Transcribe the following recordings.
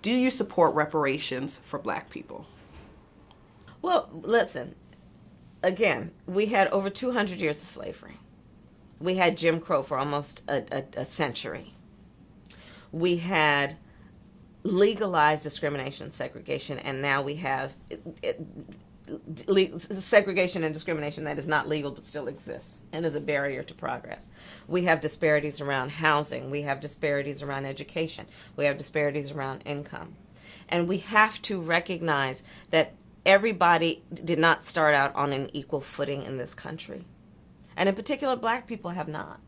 Do you support reparations for Black people? Well, listen, again, we had over 200 years of slavery. We had Jim Crow for almost a century. We had legalized discrimination, segregation, and now we have segregation and discrimination that is not legal but still exists and is a barrier to progress. We have disparities around housing. We have disparities around education. We have disparities around income. And we have to recognize that everybody did not start out on an equal footing in this country. And in particular, Black people have not.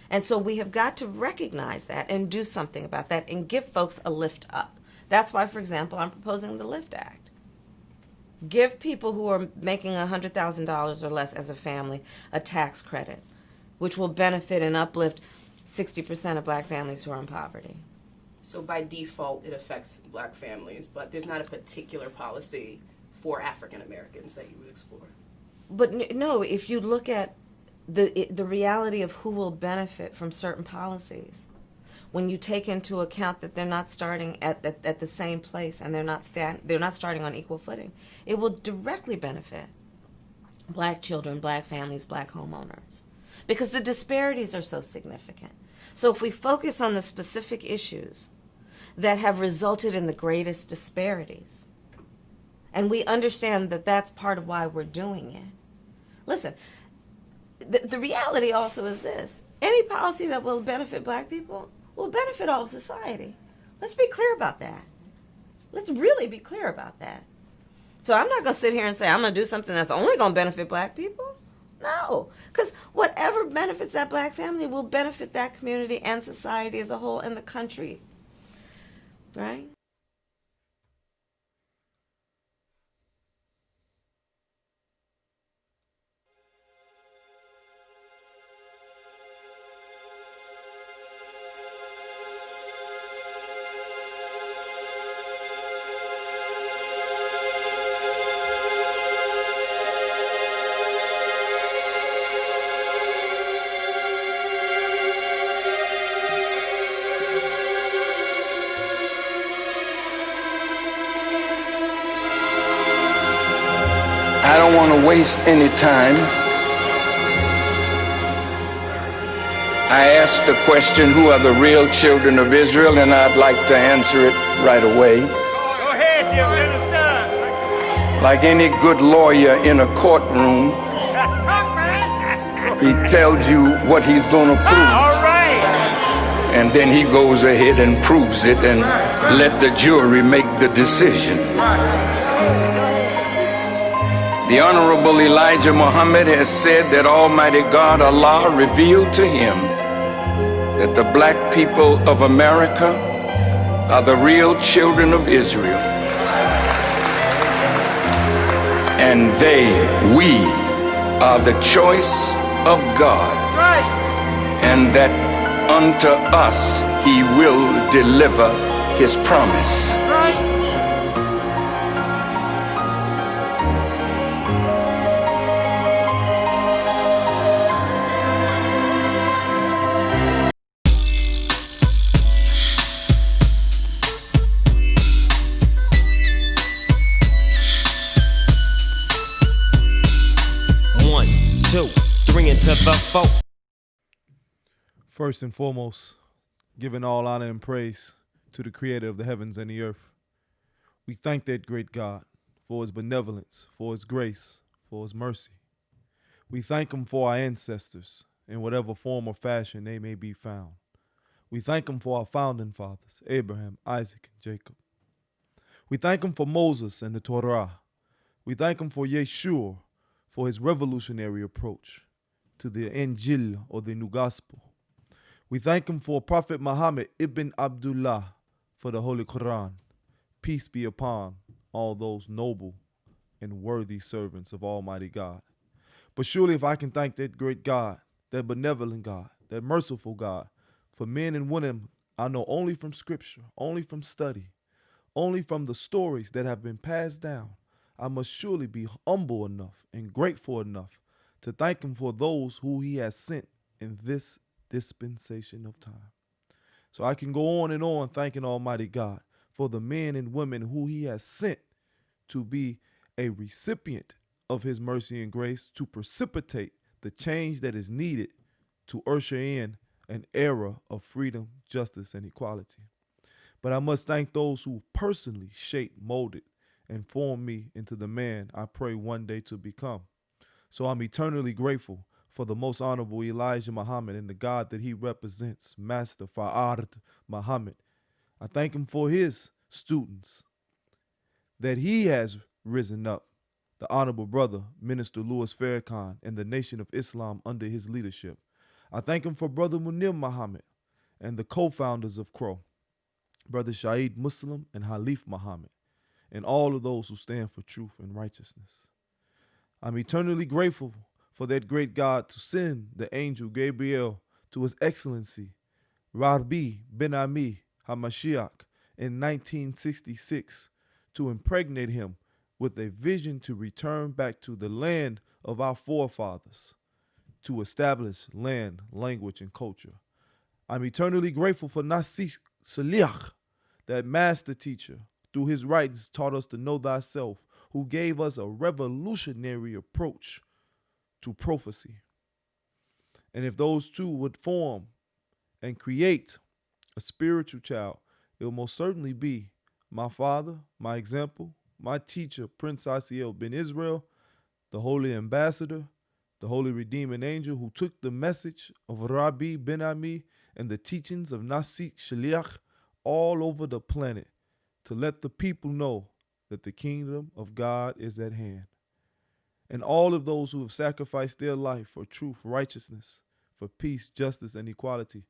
And so we have got to recognize that and do something about that and give folks a lift up. That's why, for example, I'm proposing the LIFT Act. Give people who are making $100,000 or less as a family a tax credit, which will benefit and uplift 60% of Black families who are in poverty. So by default, it affects Black families, but there's not a particular policy for African Americans that you would explore. But no, if you look at the reality of who will benefit from certain policies, when you take into account that they're not starting at the same place and they're not starting on equal footing, it will directly benefit Black children, Black families, Black homeowners, because the disparities are so significant. So if we focus on the specific issues that have resulted in the greatest disparities, and we understand that that's part of why we're doing it. Listen, the reality also is this: any policy that will benefit Black people will benefit all of society. Let's be clear about that. Let's really be clear about that. So I'm not going to sit here and say I'm going to do something that's only going to benefit Black people. No, because whatever benefits that Black family will benefit that community and society as a whole and the country, right? I don't want to waste any time. I asked the question, who are the real children of Israel? And I'd like to answer it right away. Go ahead, Jim, understand. Like any good lawyer in a courtroom, he tells you what he's going to prove. All right. And then he goes ahead and proves it and let the jury make the decision. The Honorable Elijah Muhammad has said that Almighty God, Allah, revealed to him that the Black people of America are the real children of Israel. And we are the choice of God. And that unto us he will deliver his promise. First and foremost, giving all honor and praise to the creator of the heavens and the earth. We thank that great God for his benevolence, for his grace, for his mercy. We thank him for our ancestors in whatever form or fashion they may be found. We thank him for our founding fathers, Abraham, Isaac, and Jacob. We thank him for Moses and the Torah. We thank him for Yeshua, for his revolutionary approach to the Injil, or the New Gospel. We thank him for Prophet Muhammad ibn Abdullah, for the Holy Quran. Peace be upon all those noble and worthy servants of Almighty God. But surely if I can thank that great God, that benevolent God, that merciful God, for men and women I know only from scripture, only from study, only from the stories that have been passed down, I must surely be humble enough and grateful enough to thank him for those who he has sent in this dispensation of time. So I can go on and on thanking Almighty God, for the men and women who he has sent to be a recipient of his mercy and grace to precipitate the change that is needed to usher in an era of freedom, justice, and equality. But I must thank those who personally shaped, molded, and formed me into the man I pray one day to become. So I'm eternally grateful for the most honorable Elijah Muhammad and the God that he represents, Master Fa'ard Muhammad. I thank him for his students that he has risen up, the honorable brother, Minister Louis Farrakhan, and the Nation of Islam under his leadership. I thank him for Brother Munir Muhammad and the co-founders of CROW, Brother Shaheed Muslim and Halif Muhammad, and all of those who stand for truth and righteousness. I'm eternally grateful for that great God to send the angel Gabriel to His Excellency, Rabi Ben Ami HaMashiach, in 1966 to impregnate him with a vision to return back to the land of our forefathers, to establish land, language, and culture. I'm eternally grateful for Nasik Saliach, that master teacher, through his writings taught us to know thyself, who gave us a revolutionary approach to prophecy. And if those two would form and create a spiritual child, it will most certainly be my father, my example, my teacher, Prince Asiel Ben Israel, the holy ambassador, the holy redeeming angel who took the message of Rabi Ben Ami and the teachings of Nasik Shaliach all over the planet to let the people know that the kingdom of God is at hand. And all of those who have sacrificed their life for truth, righteousness, for peace, justice, and equality,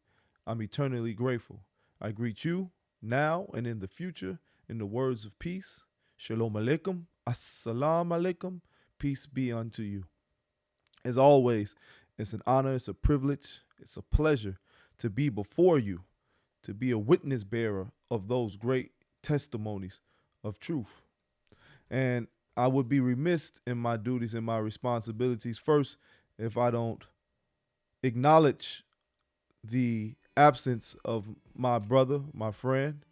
I'm eternally grateful. I greet you now and in the future in the words of peace. Shalom alaikum, assalamu alaikum, peace be unto you. As always, it's an honor, it's a privilege, it's a pleasure to be before you, to be a witness bearer of those great testimonies of truth. And I would be remiss in my duties and my responsibilities first if I don't acknowledge the absence of my brother, my friend,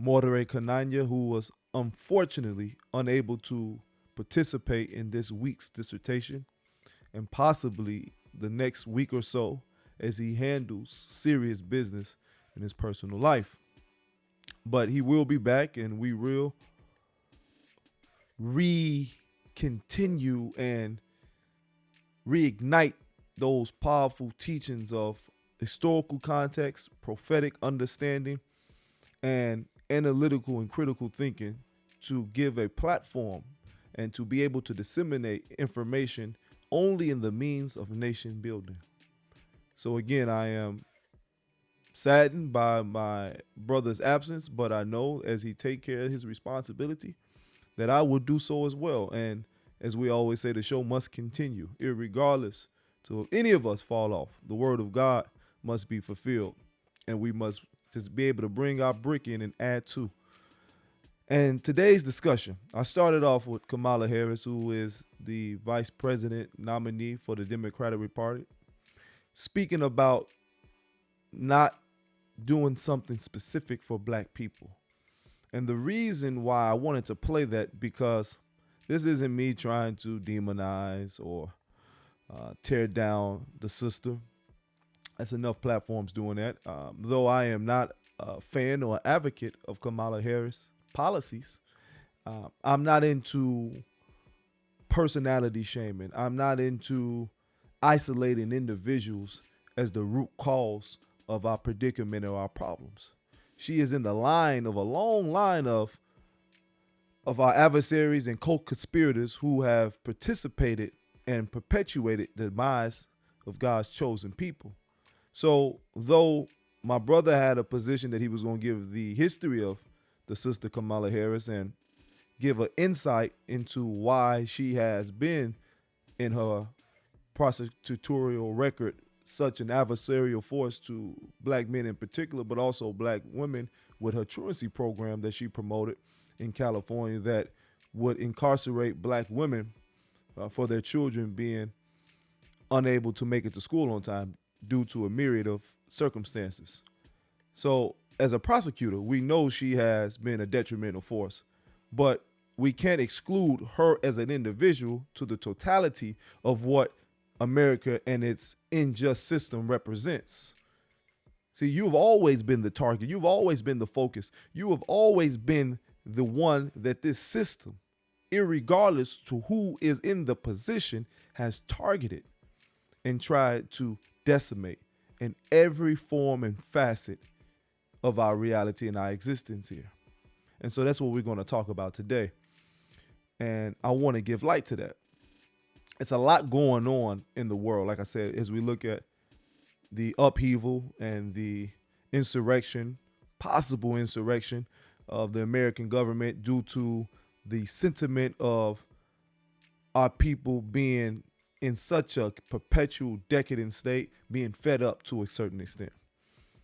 Mordere Kananya, who was unfortunately unable to participate in this week's dissertation and possibly the next week or so as he handles serious business in his personal life. But he will be back and we will continue and reignite those powerful teachings of historical context, prophetic understanding, and analytical and critical thinking to give a platform and to be able to disseminate information only in the means of nation building. So again, I am saddened by my brother's absence, but I know as he take care of his responsibility that I will do so as well. And as we always say, the show must continue, irregardless to if any of us fall off. The word of God must be fulfilled, and we must just be able to bring our brick in and add to. And today's discussion, I started off with Kamala Harris, who is the vice president nominee for the Democratic Party, speaking about not doing something specific for black people. And the reason why I wanted to play that, because this isn't me trying to demonize or tear down the sister. That's enough platforms doing that. Though I am not a fan or advocate of Kamala Harris policies, I'm not into personality shaming. I'm not into isolating individuals as the root cause of our predicament or our problems. She is in the line of a long line of our adversaries and co-conspirators who have participated and perpetuated the demise of God's chosen people. So though my brother had a position that he was going to give the history of the sister Kamala Harris and give an insight into why she has been in her prosecutorial record such an adversarial force to black men in particular, but also black women with her truancy program that she promoted in California that would incarcerate black women for their children being unable to make it to school on time due to a myriad of circumstances. So as a prosecutor, we know she has been a detrimental force, but we can't exclude her as an individual to the totality of what America and its unjust system represents. See, you've always been the target. You've always been the focus. You have always been the one that this system, irregardless to who is in the position, has targeted and tried to decimate in every form and facet of our reality and our existence here. And so that's what we're going to talk about today. And I want to give light to that. It's a lot going on in the world, like I said, as we look at the upheaval and the insurrection, possible insurrection of the American government due to the sentiment of our people being in such a perpetual decadent state, being fed up to a certain extent.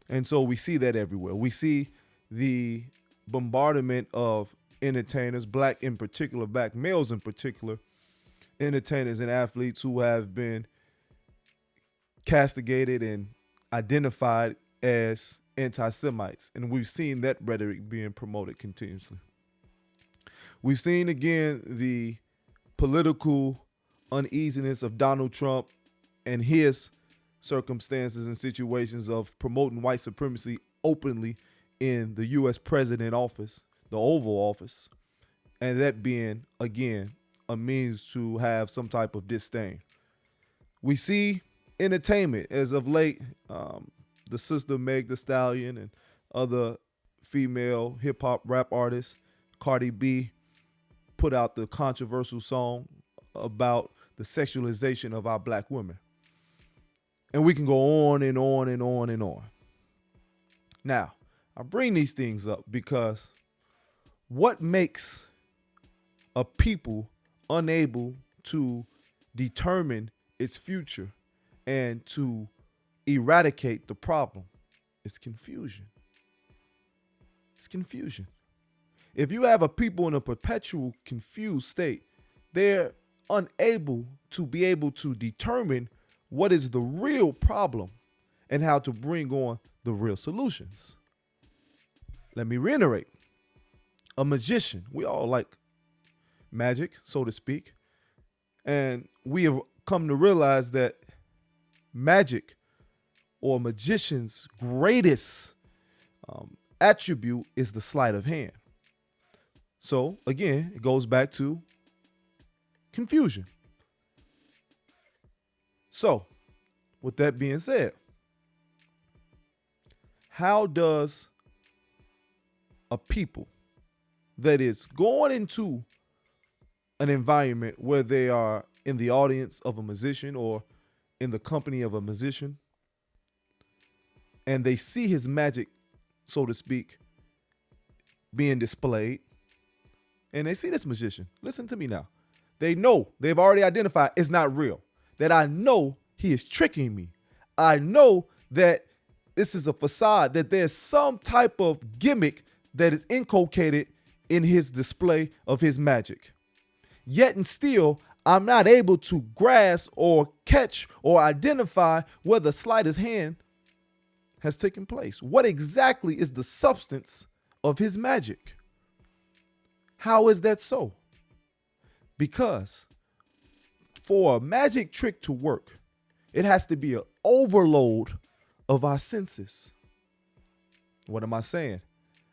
And so we see that everywhere. We see the bombardment of entertainers, black in particular, black males in particular, entertainers and athletes who have been castigated and identified as anti-Semites. And we've seen that rhetoric being promoted continuously. We've seen again the political uneasiness of Donald Trump and his circumstances and situations of promoting white supremacy openly in the U.S. president office, the Oval Office, and that being, again, a means to have some type of disdain. We see entertainment as of late, the sister Meg Thee Stallion and other female hip hop rap artists, Cardi B, put out the controversial song about the sexualization of our black women. And we can go on and on and on and on. Now, I bring these things up because what makes a people unable to determine its future and to eradicate the problem is confusion. It's confusion. If you have a people in a perpetual confused state, they're unable to be able to determine what is the real problem and how to bring on the real solutions. Let me reiterate. A magician, we all like magic, so to speak, and we have come to realize that magic, or a magician's greatest attribute, is the sleight of hand. So again, it goes back to confusion. So with that being said, how does a people that is going into an environment where they are in the audience of a musician or in the company of a musician, and they see his magic, so to speak, being displayed, and they see this magician, listen to me now, they know, they've already identified it's not real, that I know he is tricking me. I know that this is a facade, that there's some type of gimmick that is inculcated in his display of his magic. Yet and still, I'm not able to grasp or catch or identify where the sleight of hand has taken place. What exactly is the substance of his magic? How is that so? Because for a magic trick to work, it has to be an overload of our senses. What am I saying?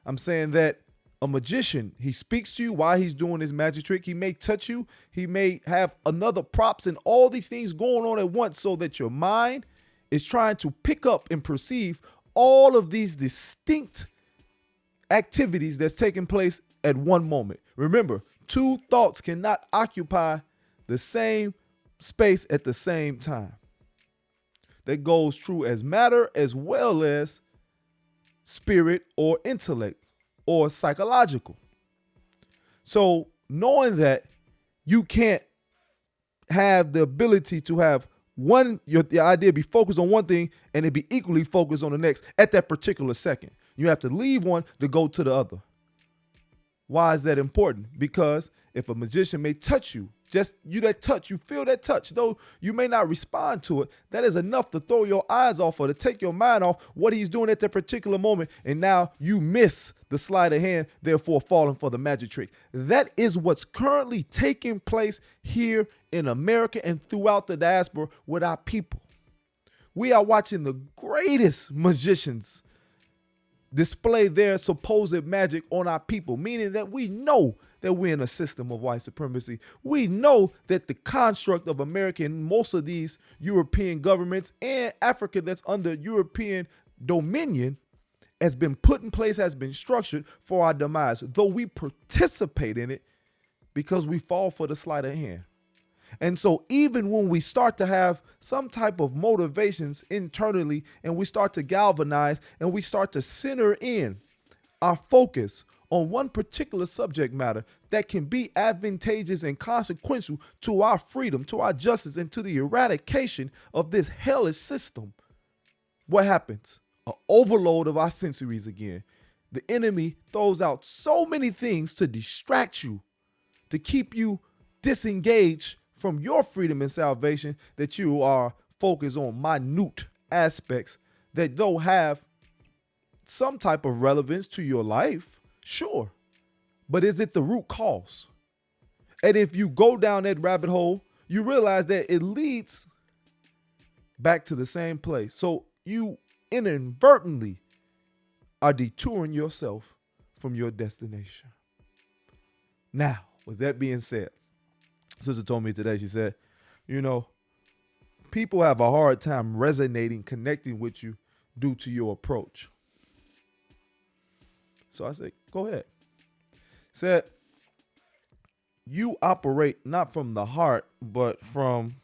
I'm saying that a magician, he speaks to you while he's doing his magic trick. He may touch you. He may have another props and all these things going on at once, so that your mind is trying to pick up and perceive all of these distinct activities that's taking place at one moment. Remember, two thoughts cannot occupy the same space at the same time. That goes true as matter as well as spirit or intellect or psychological. So knowing that you can't have the ability to have your idea be focused on one thing and it be equally focused on the next at that particular second. You have to leave one to go to the other. Why is that important? Because if a magician may touch you Just you that touch, you feel that touch, though you may not respond to it. That is enough to throw your eyes off or to take your mind off what he's doing at that particular moment. And now you miss the sleight of hand, therefore falling for the magic trick. That is what's currently taking place here in America and throughout the diaspora with our people. We are watching the greatest magicians display their supposed magic on our people, meaning that we know that we're in a system of white supremacy. We know that the construct of America and most of these European governments and Africa that's under European dominion has been put in place, has been structured for our demise, though we participate in it because we fall for the sleight of hand. And so even when we start to have some type of motivations internally and we start to galvanize and we start to center in our focus on one particular subject matter that can be advantageous and consequential to our freedom, to our justice, and to the eradication of this hellish system, what happens? An overload of our sensories again. The enemy throws out so many things to distract you, to keep you disengaged from your freedom and salvation, that you are focused on minute aspects that though have some type of relevance to your life, sure, but is it the root cause? And if you go down that rabbit hole, you realize that it leads back to the same place. So you inadvertently are detouring yourself from your destination. Now, with that being said, Sister told me today, she said, people have a hard time resonating, connecting with you due to your approach. So I said, go ahead. Said, you operate not from the heart, but from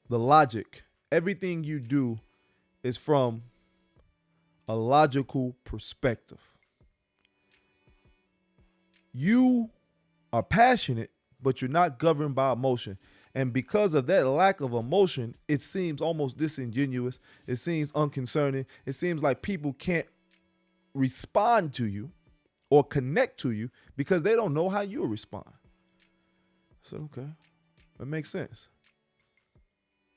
the logic. Everything you do is from a logical perspective. You are passionate, but you're not governed by emotion. And because of that lack of emotion, it seems almost disingenuous. It seems unconcerning. It seems like people can't respond to you or connect to you because they don't know how you'll respond. I said, okay, that makes sense.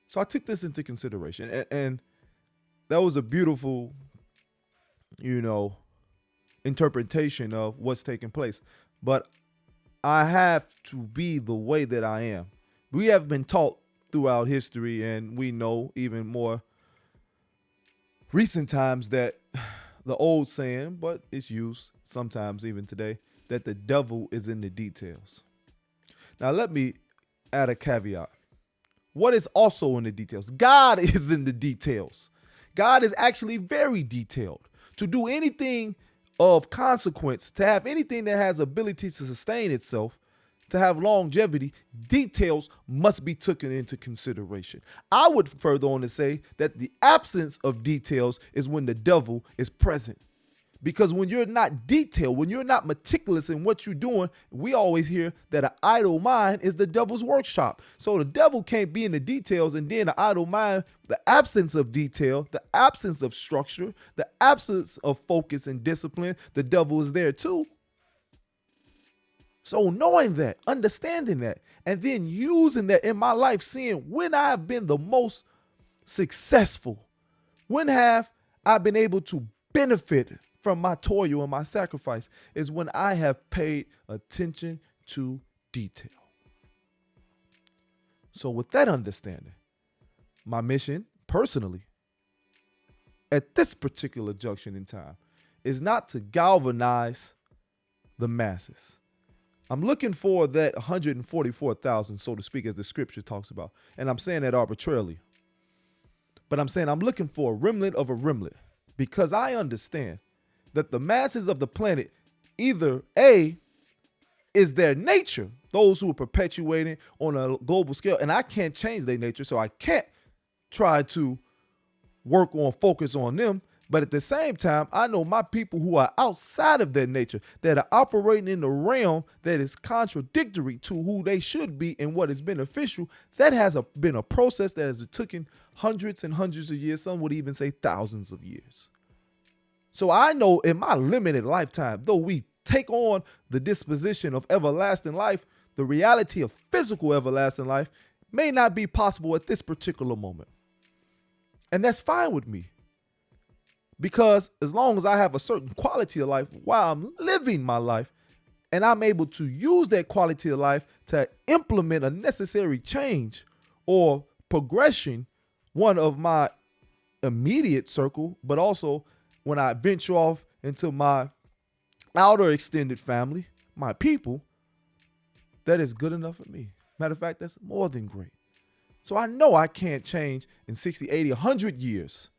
So I took this into consideration, and that was a beautiful, interpretation of what's taking place. But I have to be the way that I am. We have been taught throughout history, and we know even more recent times, that the old saying, but it's used sometimes even today, that the devil is in the details. Now, let me add a caveat. What is also in the details? God is in the details. God is actually very detailed. To do anything of consequence, to have anything that has ability to sustain itself, to have longevity, details must be taken into consideration. I would further on to say that the absence of details is when the devil is present. Because when you're not detailed, when you're not meticulous in what you're doing, we always hear that an idle mind is the devil's workshop. So the devil can't be in the details, and then the idle mind, the absence of detail, the absence of structure, the absence of focus and discipline, the devil is there too. So knowing that, understanding that, and then using that in my life, seeing when I have been the most successful, when have I been able to benefit from my toil and my sacrifice, is when I have paid attention to detail. So with that understanding, my mission personally at this particular junction in time is not to galvanize the masses. I'm looking for that 144,000, so to speak, as the scripture talks about. And I'm saying that arbitrarily. But I'm saying I'm looking for a remnant of a remnant, because I understand that the masses of the planet, either A, is their nature, those who are perpetuating on a global scale, and I can't change their nature, so I can't try to work on, focus on them. But at the same time, I know my people who are outside of their nature, that are operating in the realm that is contradictory to who they should be and what is beneficial. That has been a process that has taken hundreds and hundreds of years. Some would even say thousands of years. So I know in my limited lifetime, though we take on the disposition of everlasting life the reality of physical everlasting life may not be possible at this particular moment. And that's fine with me. Because as long as I have a certain quality of life while I'm living my life, and I'm able to use that quality of life to implement a necessary change or progression, one of my immediate circle, but also when I venture off into my outer extended family, my people, that is good enough for me. Matter of fact, that's more than great. So I know I can't change in 60, 80, 100 years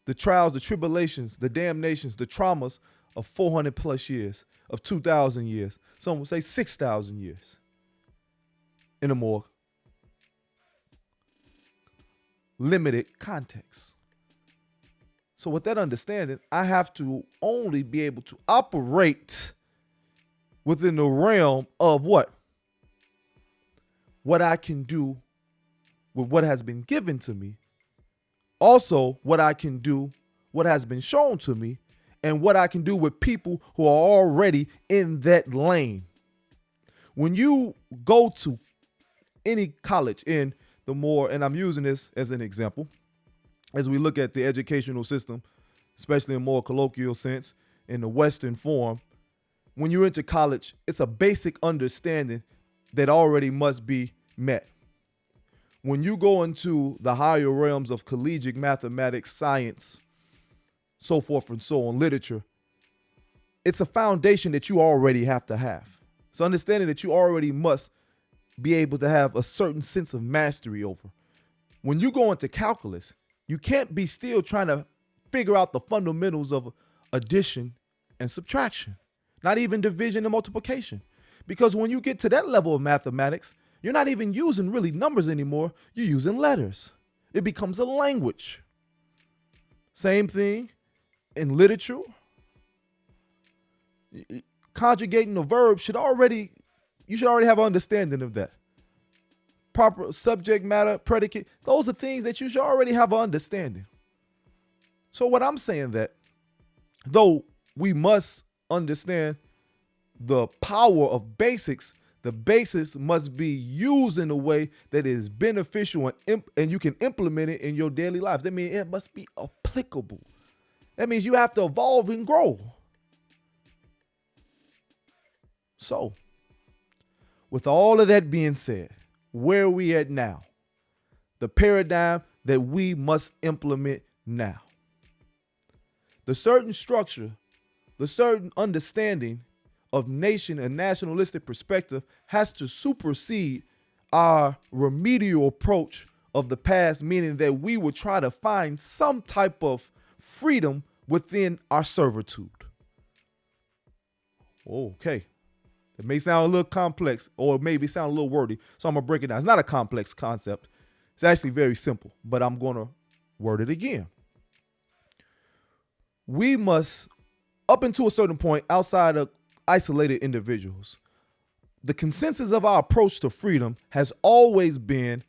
the trials, the tribulations, the damnations, the traumas of 400 plus years, of 2,000 years. Some would say 6,000 years in a more limited context. So with that understanding, I have to only be able to operate within the realm of what? What I can do with what has been given to me. Also, what I can do, what has been shown to me, and what I can do with people who are already in that lane. When you go to any college in the more, and I'm using this as an example, as we look at the educational system, especially in a more colloquial sense, in the Western form, when you enter college, it's a basic understanding that already must be met. When you go into the higher realms of collegiate mathematics, science, so forth and so on, literature, it's a foundation that you already have to have. It's understanding that you already must be able to have a certain sense of mastery over. When you go into calculus, you can't be still trying to figure out the fundamentals of addition and subtraction, not even division and multiplication. Because when you get to that level of mathematics, you're not even using really numbers anymore. You're using letters. It becomes a language. Same thing in literature. Conjugating a verb you should already have an understanding of that. Proper subject matter, predicate, those are things that you should already have an understanding. So what I'm saying that, though we must understand the power of basics, the basics must be used in a way that is beneficial and you can implement it in your daily lives. That means it must be applicable. That means you have to evolve and grow. So, with all of that being said, where are we at now? The paradigm that we must implement now. The certain structure, the certain understanding of nation and nationalistic perspective has to supersede our remedial approach of the past, meaning that we would try to find some type of freedom within our servitude. Okay. It may sound a little complex or maybe sound a little wordy, so I'm going to break it down. It's not a complex concept. It's actually very simple, but I'm going to word it again. We must, up until a certain point, outside of isolated individuals, the consensus of our approach to freedom has always been,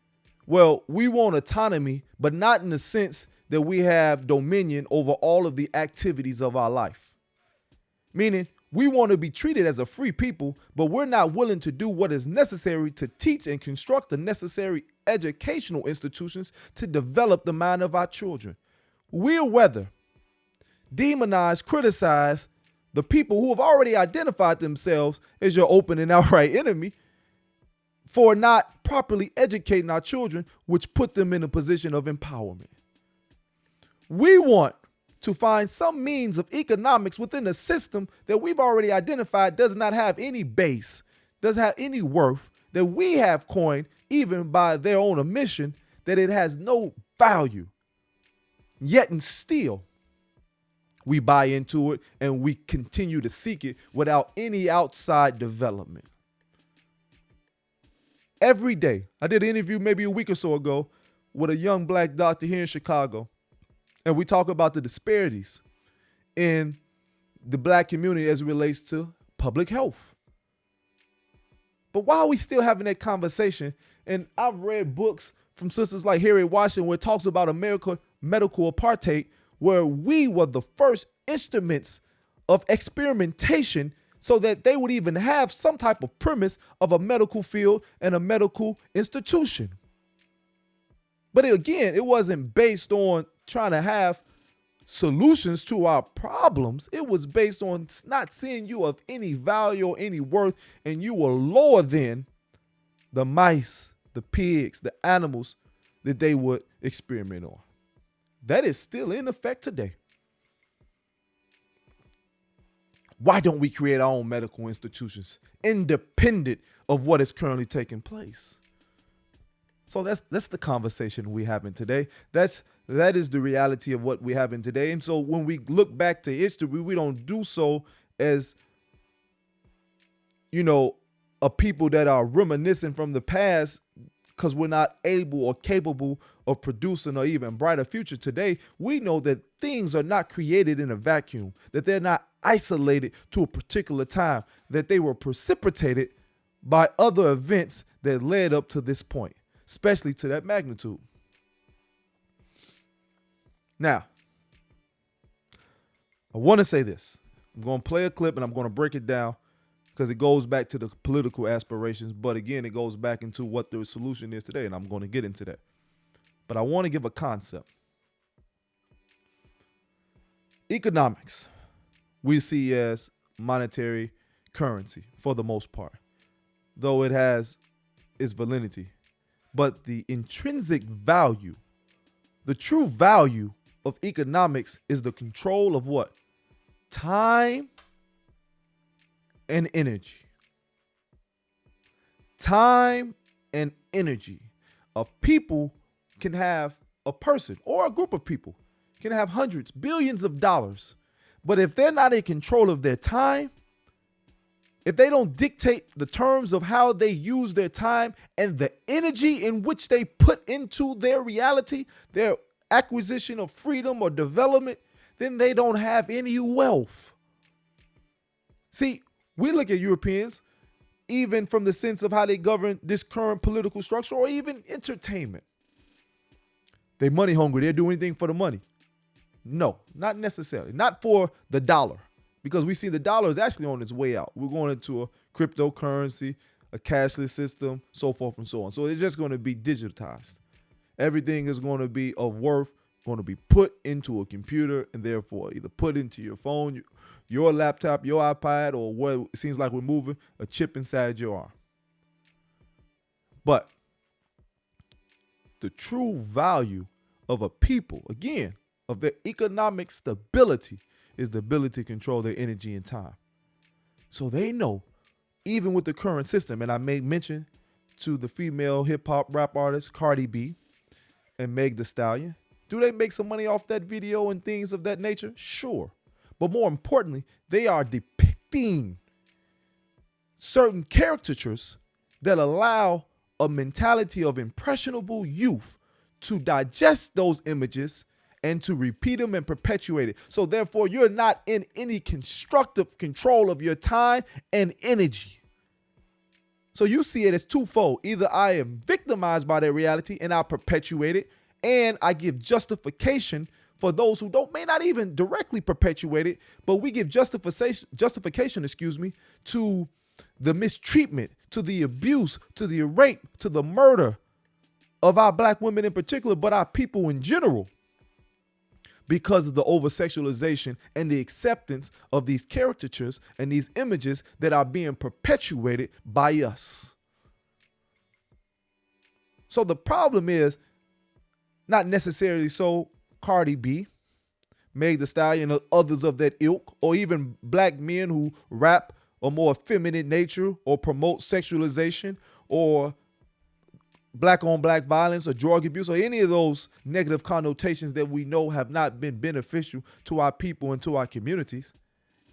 well, we want autonomy, but not in the sense that we have dominion over all of the activities of our life. Meaning, we want to be treated as a free people, but we're not willing to do what is necessary to teach and construct the necessary educational institutions to develop the mind of our children. We'll whether demonize, criticize the people who have already identified themselves as your open and outright enemy for not properly educating our children, which put them in a position of empowerment. We want to find some means of economics within a system that we've already identified does not have any base, doesn't have any worth, that we have coined, even by their own admission, that it has no value. Yet and still, we buy into it and we continue to seek it without any outside development. Every day, I did an interview maybe a week or so ago with a young black doctor here in Chicago. And we talk about the disparities in the black community as it relates to public health. But why are we still having that conversation? And I've read books from sisters like Harriet Washington where it talks about American medical apartheid, where we were the first instruments of experimentation so that they would even have some type of premise of a medical field and a medical institution. But again, it wasn't based on trying to have solutions to our problems. It was based on not seeing you of any value or any worth, and you were lower than the mice, the pigs, the animals that they would experiment on. That is still in effect today. Why don't we create our own medical institutions independent of what is currently taking place? So that's the conversation we're having today. That is the reality of what we're having today. And so when we look back to history, we don't do so as, a people that are reminiscing from the past because we're not able or capable of producing or even brighter future today. We know that things are not created in a vacuum, that they're not isolated to a particular time, that they were precipitated by other events that led up to this point, especially to that magnitude. Now, I want to say this. I'm going to play a clip and I'm going to break it down because it goes back to the political aspirations. But again, it goes back into what the solution is today, and I'm going to get into that. But I want to give a concept. Economics, we see as monetary currency for the most part, though it has its validity. But the intrinsic value, the true value of economics is the control of what? Time and energy. Time and energy. A person or a group of people can have hundreds, billions of dollars. But if they're not in control of their time, if they don't dictate the terms of how they use their time and the energy in which they put into their reality, their acquisition of freedom or development, then they don't have any wealth. See, we look at Europeans, even from the sense of how they govern this current political structure or even entertainment. They money hungry. They'll do anything for the money. No, not necessarily. Not for the dollar, because we see the dollar is actually on its way out. We're going into a cryptocurrency, a cashless system, so forth and so on. So it's just going to be digitized. Everything is going to be of worth, going to be put into a computer and therefore either put into your phone, your laptop, your iPad, or what it seems like we're moving, a chip inside your arm. But the true value of a people, again, of their economic stability is the ability to control their energy and time. So they know, even with the current system, and I made mention to the female hip hop rap artist Cardi B and Meg Thee Stallion, do they make some money off that video and things of that nature? Sure. But more importantly, they are depicting certain caricatures that allow a mentality of impressionable youth to digest those images and to repeat them and perpetuate it. So therefore, you're not in any constructive control of your time and energy. So you see it as twofold. Either I am victimized by their reality and I perpetuate it, and I give justification for those who may not even directly perpetuate it, but we give justification, to the mistreatment, to the abuse, to the rape, to the murder of our black women in particular, but our people in general, because of the over-sexualization and the acceptance of these caricatures and these images that are being perpetuated by us. So the problem is not necessarily so Cardi B, Meg Thee Stallion, or others of that ilk, or even black men who rap a more effeminate nature or promote sexualization or black on black violence or drug abuse or any of those negative connotations that we know have not been beneficial to our people and to our communities.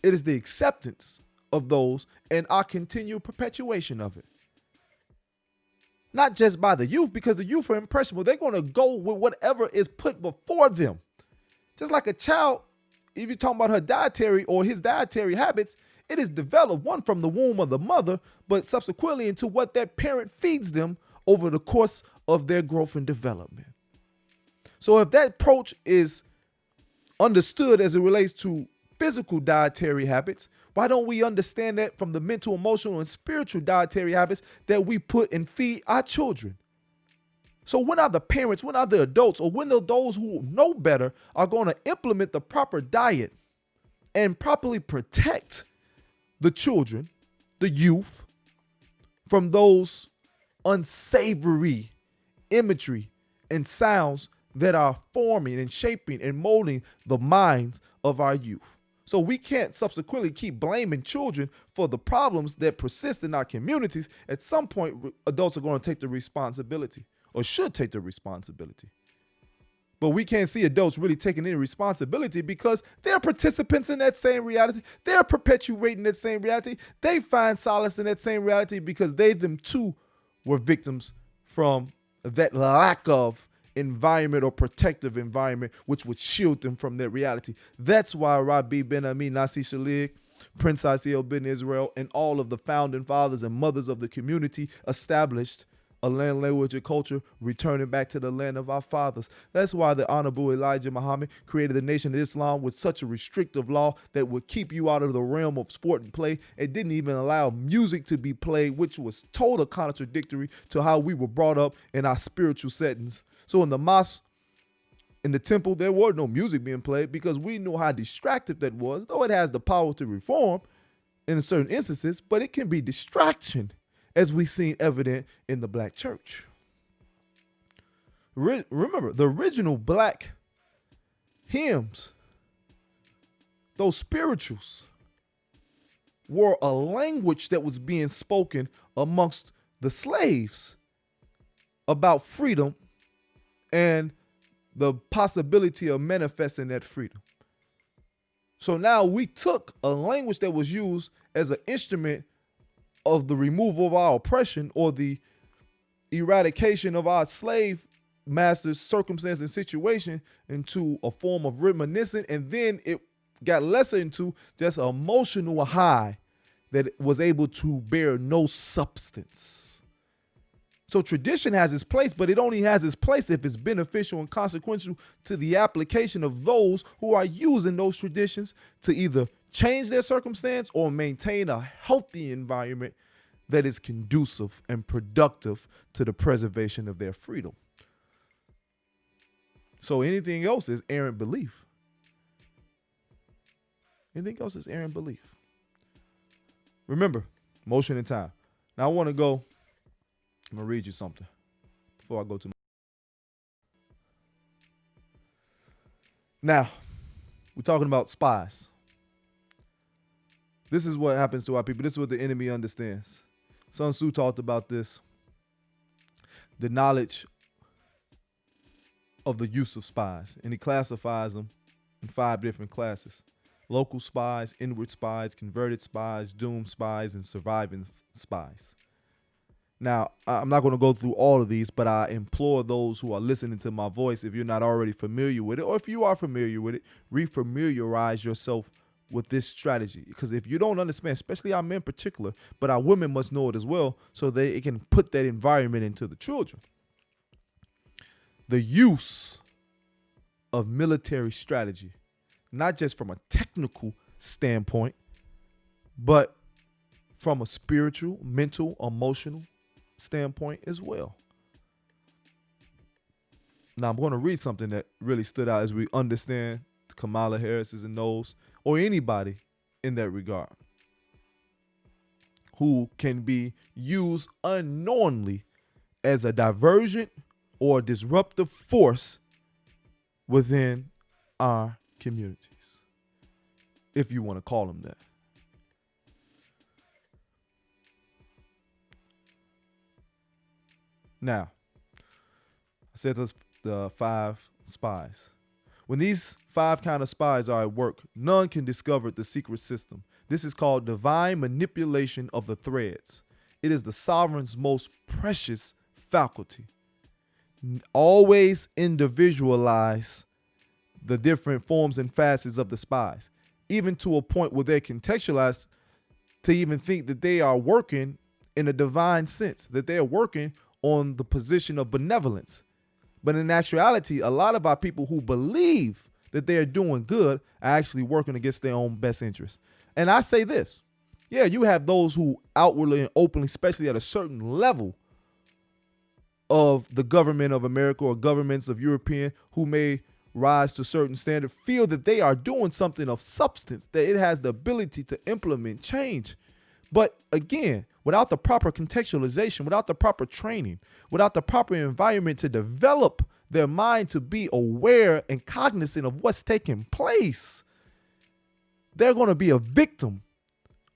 It is the acceptance of those and our continued perpetuation of it. Not just by the youth, because the youth are impressionable. They're going to go with whatever is put before them. Just like a child, if you're talking about her dietary or his dietary habits, it is developed, one, from the womb of the mother, but subsequently into what that parent feeds them over the course of their growth and development. So if that approach is understood as it relates to physical dietary habits, why don't we understand that from the mental, emotional, and spiritual dietary habits that we put and feed our children? So when are the parents, when are the adults, or when are those who know better are going to implement the proper diet and properly protect the children, the youth, from those unsavory imagery and sounds that are forming and shaping and molding the minds of our youth? So we can't subsequently keep blaming children for the problems that persist in our communities. At some point, adults are going to take the responsibility, or should take the responsibility. But we can't see adults really taking any responsibility because they're participants in that same reality. They're perpetuating that same reality. They find solace in that same reality because they, them too, were victims from that lack of environment or protective environment which would shield them from that reality. That's why Rabbi Ben Ami Nasi Shalig, Prince Asiel Ben Israel, and all of the founding fathers and mothers of the community established a land, language, and culture returning back to the land of our fathers. That's why the Honorable Elijah Muhammad created the Nation of Islam with such a restrictive law that would keep you out of the realm of sport and play. It didn't even allow music to be played, which was total contradictory to how we were brought up in our spiritual settings. So in the mosque, in the temple, there was no music being played because we knew how distractive that was, though it has the power to reform in certain instances, but it can be distraction, as we've seen evident in the black church. Remember, the original black hymns, those spirituals, were a language that was being spoken amongst the slaves about freedom and the possibility of manifesting that freedom. So now we took a language that was used as an instrument of the removal of our oppression or the eradication of our slave master's circumstance and situation into a form of reminiscent, and then it got lesser into just an emotional high that was able to bear no substance. So tradition has its place, but it only has its place if it's beneficial and consequential to the application of those who are using those traditions to either change their circumstance or maintain a healthy environment that is conducive and productive to the preservation of their freedom. So anything else is errant belief. Anything else is errant belief. Remember, motion and time. Now I want to go, I'm going to read you something before I go to. Now, we're talking about spies. This is what happens to our people. This is what the enemy understands. Sun Tzu talked about this. The knowledge of the use of spies. And he classifies them in 5 different classes. Local spies, inward spies, converted spies, doomed spies, and surviving spies. Now, I'm not going to go through all of these, but I implore those who are listening to my voice, if you're not already familiar with it, or if you are familiar with it, refamiliarize yourself with this strategy. Because if you don't understand, especially our men in particular, but our women must know it as well, so that it can put that environment into the children. The use of military strategy, not just from a technical standpoint, but from a spiritual, mental, emotional standpoint as well. Now I'm going to read something that really stood out as we understand Kamala Harris's and those, or anybody in that regard, who can be used unknowingly as a divergent or disruptive force within our communities, if you want to call them that. Now, I said those the 5 spies. When these 5 kind of spies are at work, none can discover the secret system. This is called divine manipulation of the threads. It is the sovereign's most precious faculty. Always individualize the different forms and facets of the spies, even to a point where they're contextualized to even think that they are working in a divine sense, that they're working on the position of benevolence. But in actuality, a lot of our people who believe that they are doing good are actually working against their own best interest. And I say this, yeah, you have those who outwardly and openly, especially at a certain level of the government of America or governments of European, who may rise to a certain standard, feel that they are doing something of substance, that it has the ability to implement change. But again, without the proper contextualization, without the proper training, without the proper environment to develop their mind to be aware and cognizant of what's taking place, they're going to be a victim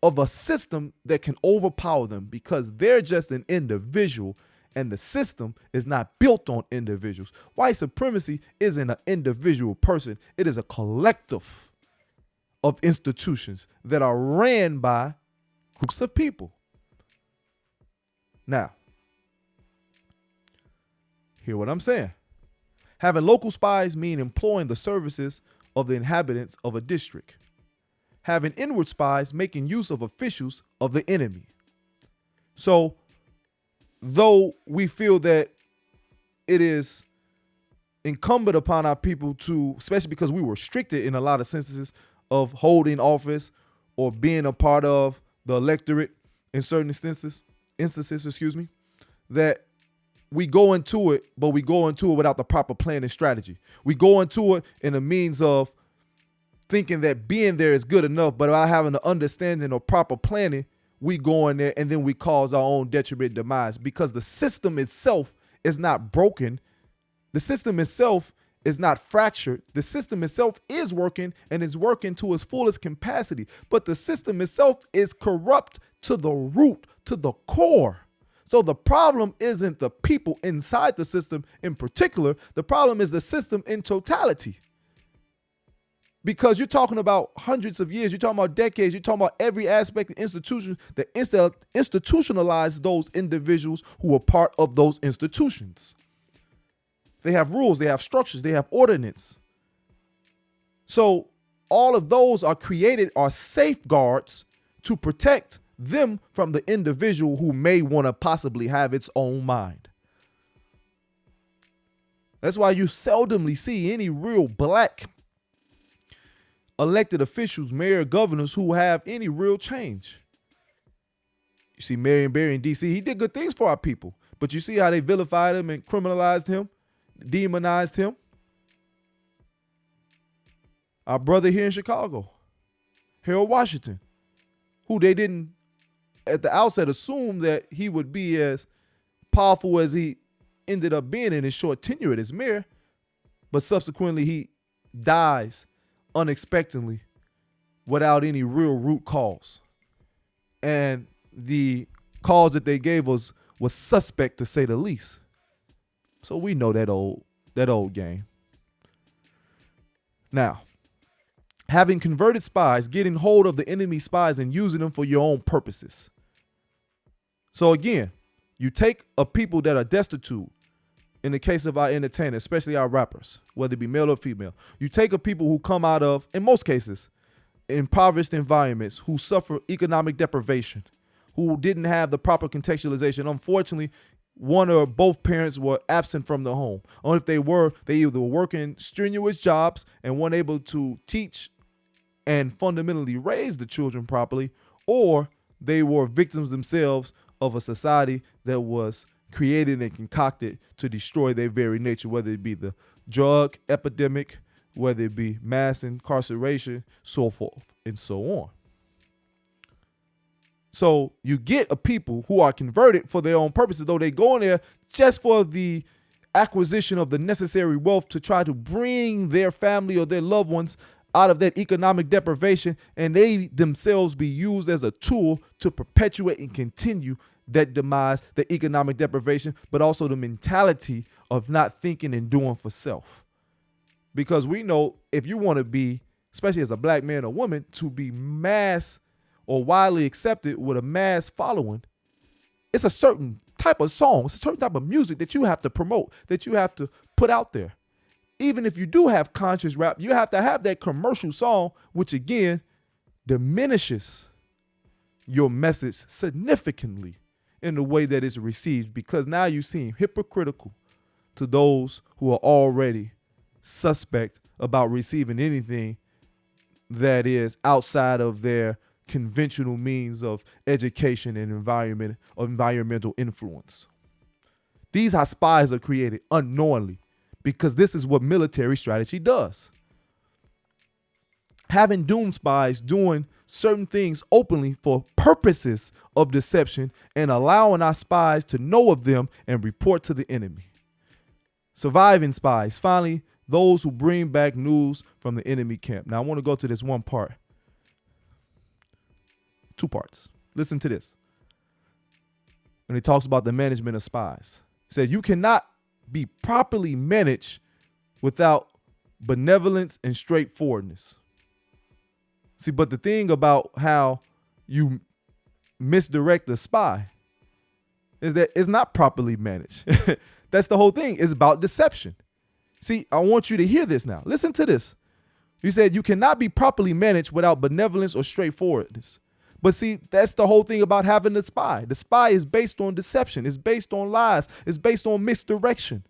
of a system that can overpower them because they're just an individual and the system is not built on individuals. White supremacy isn't an individual person. It is a collective of institutions that are ran by groups of people. Now, hear what I'm saying. Having local spies mean employing the services of the inhabitants of a district. Having inward spies making use of officials of the enemy. So, though we feel that it is incumbent upon our people to, especially because we were restricted in a lot of instances of holding office or being a part of the electorate in certain instances, that we go into it, but we go into it without the proper plan and strategy. We go into it in a means of thinking that being there is good enough, but without having the understanding or proper planning, we go in there and then we cause our own detriment demise because the system itself is not broken. The system itself is not fractured. The system itself is working and is working to its fullest capacity, but the system itself is corrupt to the root, to the core. So the problem isn't the people inside the system in particular. The problem is the system in totality. Because you're talking about hundreds of years, you're talking about decades, you're talking about every aspect of institution that institutionalized those individuals who are part of those institutions. They have rules, they have structures, they have ordinance. So all of those are created, are safeguards to protect them from the individual who may want to possibly have its own mind. That's why you seldomly see any real black elected officials, mayor, governors who have any real change. You see Marion Barry in D.C., he did good things for our people, but you see how they vilified him and criminalized him, demonized him. Our brother here in Chicago, Harold Washington, who they didn't at the outset assume that he would be as powerful as he ended up being in his short tenure as mayor, but subsequently he dies unexpectedly without any real root cause. And the cause that they gave us was suspect, to say the least. So we know that old game. Now, having converted spies, getting hold of the enemy spies and using them for your own purposes. So again, you take a people that are destitute. In the case of our entertainers, especially our rappers, whether it be male or female, you take a people who come out of, in most cases, impoverished environments, who suffer economic deprivation, who didn't have the proper contextualization. Unfortunately, one or both parents were absent from the home. Or if they were, they either were working strenuous jobs and weren't able to teach and fundamentally raise the children properly, or they were victims themselves of a society that was created and concocted to destroy their very nature, whether it be the drug epidemic, whether it be mass incarceration, so forth and so on. So you get a people who are converted for their own purposes, though they go in there just for the acquisition of the necessary wealth to try to bring their family or their loved ones out of that economic deprivation, and they themselves be used as a tool to perpetuate and continue that demise, the economic deprivation, but also the mentality of not thinking and doing for self. Because we know if you want to be, especially as a black man or woman, to be mass or widely accepted with a mass following, it's a certain type of song, it's a certain type of music that you have to promote, that you have to put out there. Even if you do have conscious rap, you have to have that commercial song, which again diminishes your message significantly in the way that it's received, because now you seem hypocritical to those who are already suspect about receiving anything that is outside of their conventional means of education and environmental influence. These how spies are created unknowingly, because this is what military strategy does. Having doom spies doing certain things openly for purposes of deception and allowing our spies to know of them and report to the enemy. Surviving spies, finally, those who bring back news from the enemy camp. Now I want to go to this one part. 2 parts. Listen to this. When he talks about the management of spies, he said, you cannot be properly managed without benevolence and straightforwardness. See, but the thing about how you misdirect the spy is that it's not properly managed. That's the whole thing. It's about deception. See, I want you to hear this now. Listen to this. You said you cannot be properly managed without benevolence or straightforwardness. But see, that's the whole thing about having a spy. The spy is based on deception. It's based on lies. It's based on misdirection.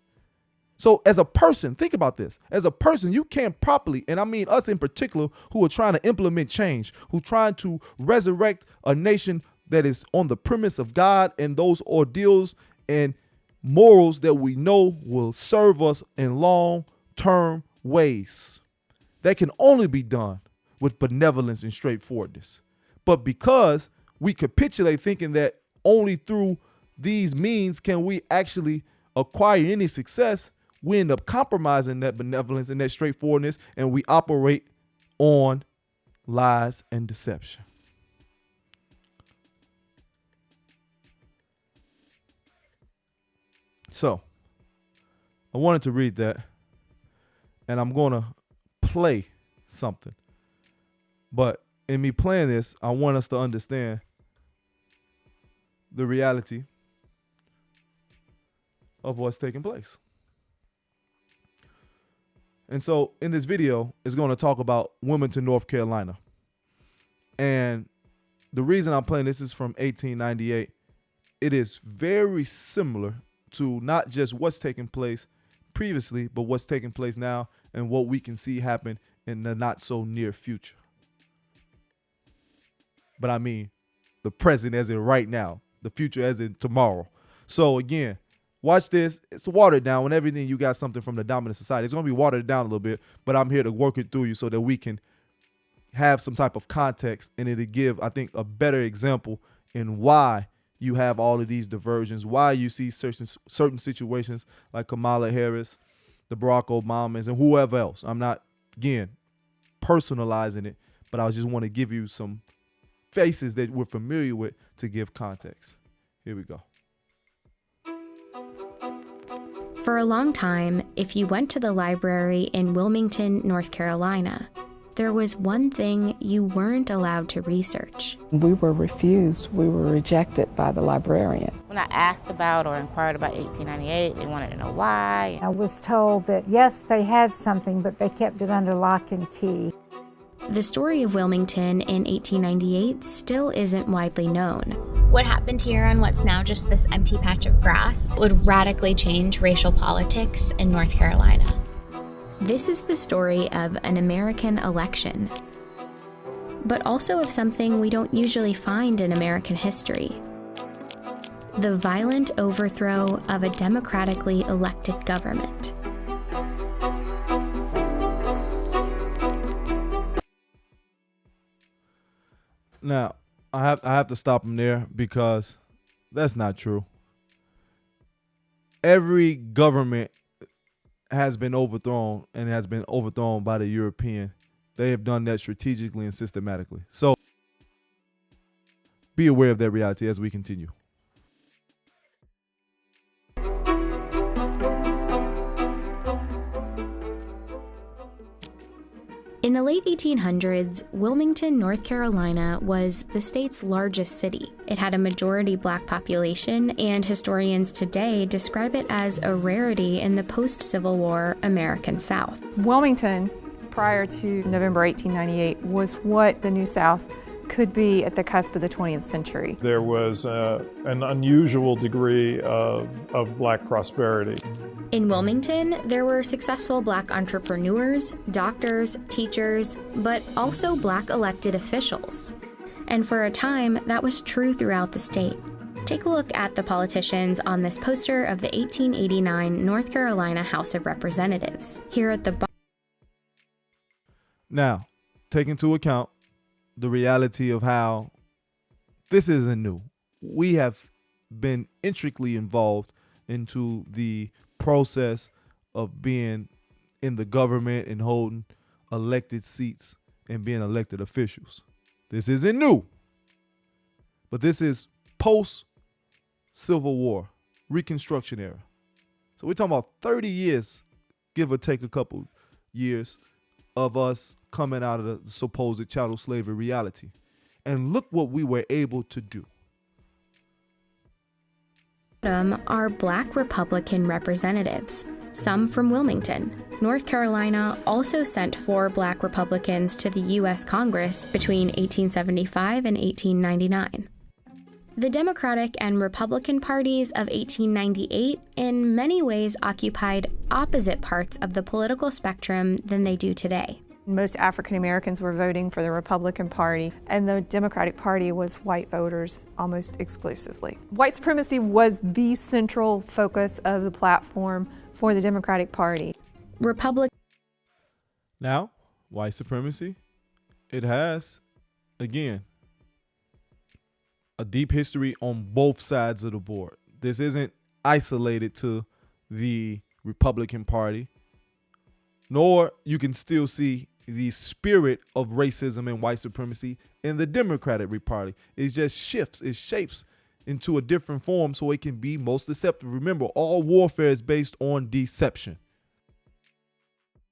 So as a person, think about this. As a person, you can't properly, and I mean us in particular, who are trying to implement change, who trying to resurrect a nation that is on the premise of God and those ordeals and morals that we know will serve us in long-term ways. That can only be done with benevolence and straightforwardness. But because we capitulate thinking that only through these means can we actually acquire any success, we end up compromising that benevolence and that straightforwardness, and we operate on lies and deception. So I wanted to read that, and I'm going to play something. But in me playing this, I want us to understand the reality of what's taking place. And so in this video, it's going to talk about Wilmington, North Carolina. And the reason I'm playing this is from 1898. It is very similar to not just what's taking place previously, but what's taking place now and what we can see happen in the not so near future. But I mean, the present as in right now, the future as in tomorrow. So again, watch this. It's watered down. When everything you got something from the dominant society, it's going to be watered down a little bit, but I'm here to work it through you so that we can have some type of context, and it'll give, I think, a better example in why you have all of these diversions, why you see certain situations like Kamala Harris, the Barack Obamas, and whoever else. I'm not, again, personalizing it, but I just want to give you some faces that we're familiar with to give context. Here we go. For a long time, if you went to the library in Wilmington, North Carolina, there was one thing you weren't allowed to research. We were refused. We were rejected by the librarian. When I asked about or inquired about 1898, they wanted to know why. I was told that, yes, they had something, but they kept it under lock and key. The story of Wilmington in 1898 still isn't widely known. What happened here on what's now just this empty patch of grass would radically change racial politics in North Carolina. This is the story of an American election, but also of something we don't usually find in American history: the violent overthrow of a democratically elected government. Now, I have to stop him there because that's not true. Every government has been overthrown, and has been overthrown by the European. They have done that strategically and systematically. So be aware of that reality as we continue. In the late 1800s, Wilmington, North Carolina was the state's largest city. It had a majority black population, and historians today describe it as a rarity in the post-Civil War American South. Wilmington, prior to November 1898, was what the New South could be at the cusp of the 20th century. There was an unusual degree of black prosperity. In Wilmington, there were successful black entrepreneurs, doctors, teachers, but also black elected officials. And for a time, that was true throughout the state. Take a look at the politicians on this poster of the 1889 North Carolina House of Representatives. Here at the bottom. Now, take into account the reality of how this isn't new. We have been intricately involved into the process of being in the government and holding elected seats and being elected officials. This isn't new, but this is post-Civil War, Reconstruction era. So we're talking about 30 years, give or take a couple years, of us coming out of the supposed chattel slavery reality. And look what we were able to do. Are black Republican representatives, some from Wilmington. North Carolina also sent 4 black Republicans to the U.S. Congress between 1875 and 1899. The Democratic and Republican parties of 1898 in many ways occupied opposite parts of the political spectrum than they do today. Most African Americans were voting for the Republican Party, and the Democratic Party was white voters almost exclusively. White supremacy was the central focus of the platform for the Democratic Party. Now, white supremacy, it has, again, a deep history on both sides of the board. This isn't isolated to the Republican Party, nor you can still see the spirit of racism and white supremacy in the Democratic Party. It just shifts, it shapes into a different form so it can be most deceptive. Remember, all warfare is based on deception.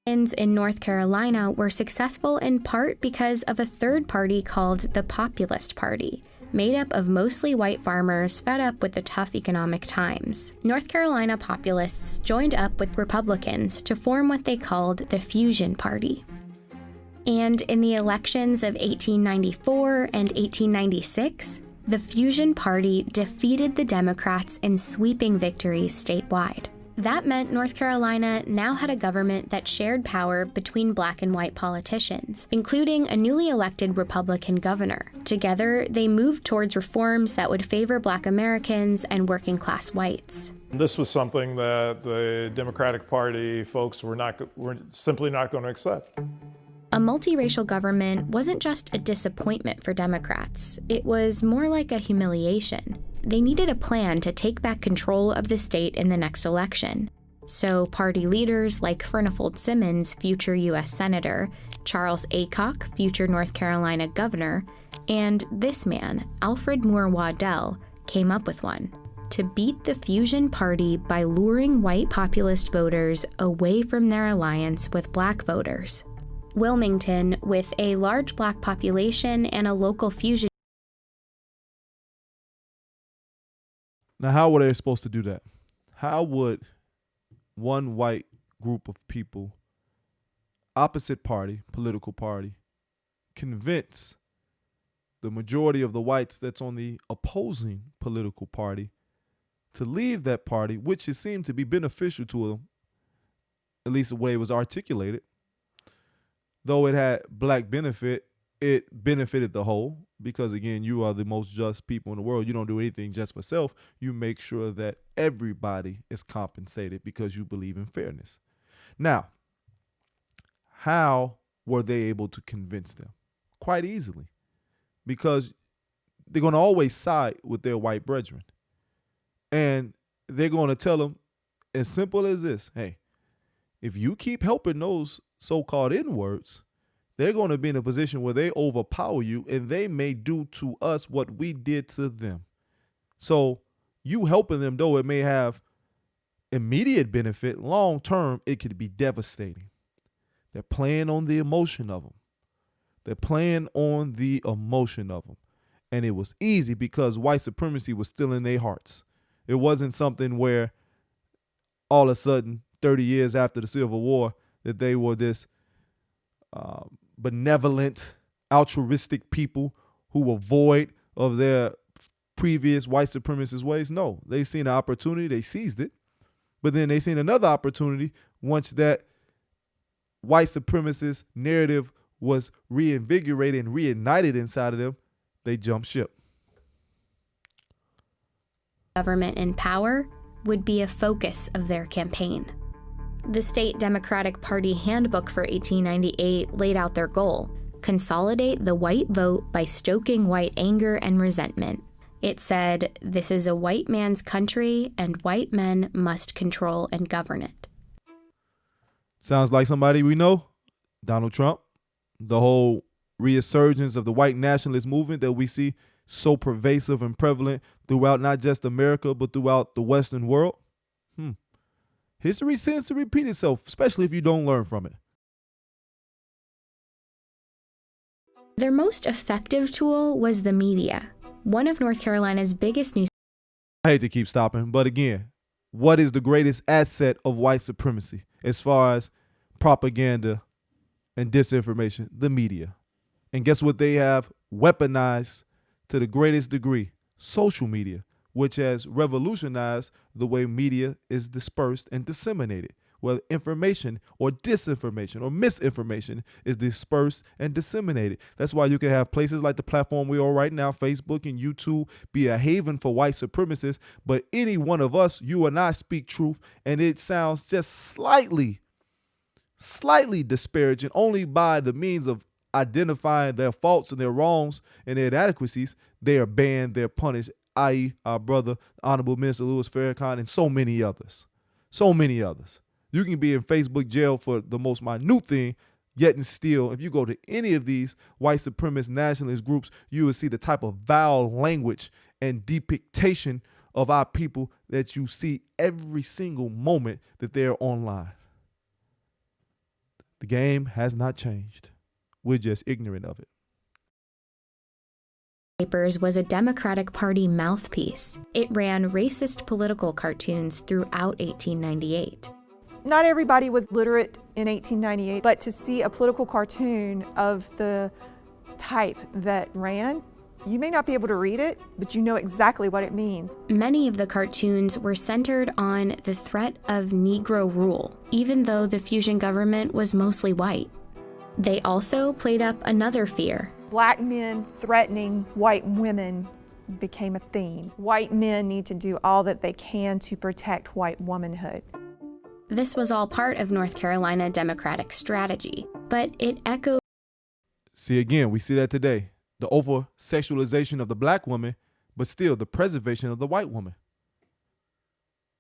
In North Carolina were successful in part because of a third party called the Populist Party, made up of mostly white farmers fed up with the tough economic times. North Carolina populists joined up with Republicans to form what they called the Fusion Party. And in the elections of 1894 and 1896, the Fusion Party defeated the Democrats in sweeping victories statewide. That meant North Carolina now had a government that shared power between black and white politicians, including a newly elected Republican governor. Together, they moved towards reforms that would favor black Americans and working class whites. This was something that the Democratic Party folks were simply not going to accept. A multiracial government wasn't just a disappointment for Democrats. It was more like a humiliation. They needed a plan to take back control of the state in the next election. So party leaders like Furnifold Simmons, future U.S. Senator, Charles Aycock, future North Carolina governor, and this man, Alfred Moore Waddell, came up with one: to beat the Fusion Party by luring white populist voters away from their alliance with black voters. Wilmington, with a large black population and a local fusion. Now, how were they supposed to do that? How would one white group of people, opposite party, political party, convince the majority of the whites that's on the opposing political party to leave that party, which it seemed to be beneficial to them, at least the way it was articulated? Though it had black benefit, it benefited the whole, because again, you are the most just people in the world. You don't do anything just for self. You make sure that everybody is compensated because you believe in fairness. Now, how were they able to convince them? Quite easily, because they're going to always side with their white brethren. And they're going to tell them, as simple as this: hey, if you keep helping those so-called N-words, they're going to be in a position where they overpower you, and they may do to us what we did to them. So you helping them, though it may have immediate benefit, long-term, it could be devastating. They're playing on the emotion of them. They're playing on the emotion of them. And it was easy because white supremacy was still in their hearts. It wasn't something where all of a sudden, 30 years after the Civil War, that they were this benevolent, altruistic people who were void of their previous white supremacist ways. No, they seen an opportunity, they seized it. But then they seen another opportunity once that white supremacist narrative was reinvigorated and reignited inside of them, they jumped ship. Government in power would be a focus of their campaign. The State Democratic Party Handbook for 1898 laid out their goal: consolidate the white vote by stoking white anger and resentment. It said, "This is a white man's country, and white men must control and govern it." Sounds like somebody we know, Donald Trump. The whole resurgence of the white nationalist movement that we see so pervasive and prevalent throughout not just America, but throughout the Western world. History tends to repeat itself, especially if you don't learn from it. Their most effective tool was the media. One of North Carolina's biggest news. I hate to keep stopping, but again, what is the greatest asset of white supremacy as far as propaganda and disinformation? The media. And guess what they have weaponized to the greatest degree? Social media, which has revolutionized the way media is dispersed and disseminated, where information or disinformation or misinformation is dispersed and disseminated. That's why you can have places like the platform we're on right now, Facebook and YouTube, be a haven for white supremacists, but any one of us, you and I, speak truth, and it sounds just slightly disparaging only by the means of identifying their faults and their wrongs and their inadequacies. They are banned, they're punished, i.e. our brother, Honorable Minister Louis Farrakhan, and so many others. So many others. You can be in Facebook jail for the most minute thing, yet and still, if you go to any of these white supremacist nationalist groups, you will see the type of vile language and depiction of our people that you see every single moment that they're online. The game has not changed. We're just ignorant of it. Papers was a Democratic Party mouthpiece. It ran racist political cartoons throughout 1898. Not everybody was literate in 1898, but to see a political cartoon of the type that ran, you may not be able to read it, but you know exactly what it means. Many of the cartoons were centered on the threat of Negro rule, even though the fusion government was mostly white. They also played up another fear. Black men threatening white women became a theme. White men need to do all that they can to protect white womanhood. This was all part of North Carolina Democratic strategy, but it echoed. See, again, we see that today. The over-sexualization of the black woman, but still the preservation of the white woman.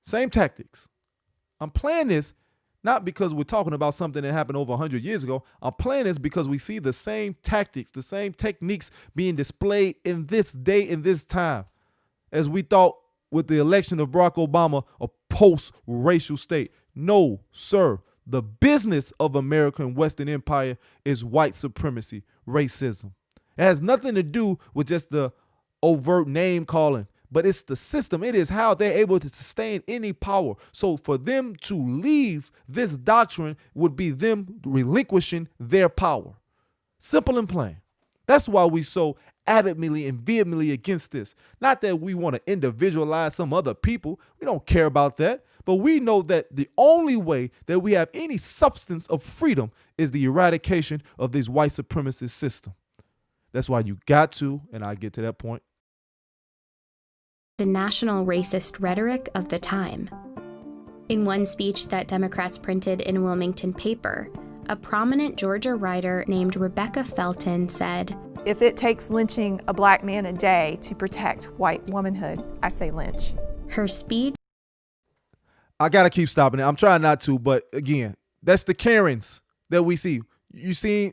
Same tactics. I'm playing this not because we're talking about something that happened over 100 years ago. I'm playing this because we see the same tactics, the same techniques being displayed in this day, in this time, as we thought with the election of Barack Obama, a post-racial state. No, sir. The business of American Western Empire is white supremacy, racism. It has nothing to do with just the overt name calling, but it's the system. It is how they're able to sustain any power. So for them to leave this doctrine would be them relinquishing their power. Simple and plain. That's why we so adamantly and vehemently against this. Not that we want to individualize some other people. We don't care about that. But we know that the only way that we have any substance of freedom is the eradication of this white supremacist system. That's why you got to, and I get to that point, the national racist rhetoric of the time. In one speech that Democrats printed in a Wilmington paper, a prominent Georgia writer named Rebecca Felton said, "If it takes lynching a black man a day to protect white womanhood, I say lynch." Her speech. I got to keep stopping it. I'm trying not to, but again, that's the Karens that we see. You see,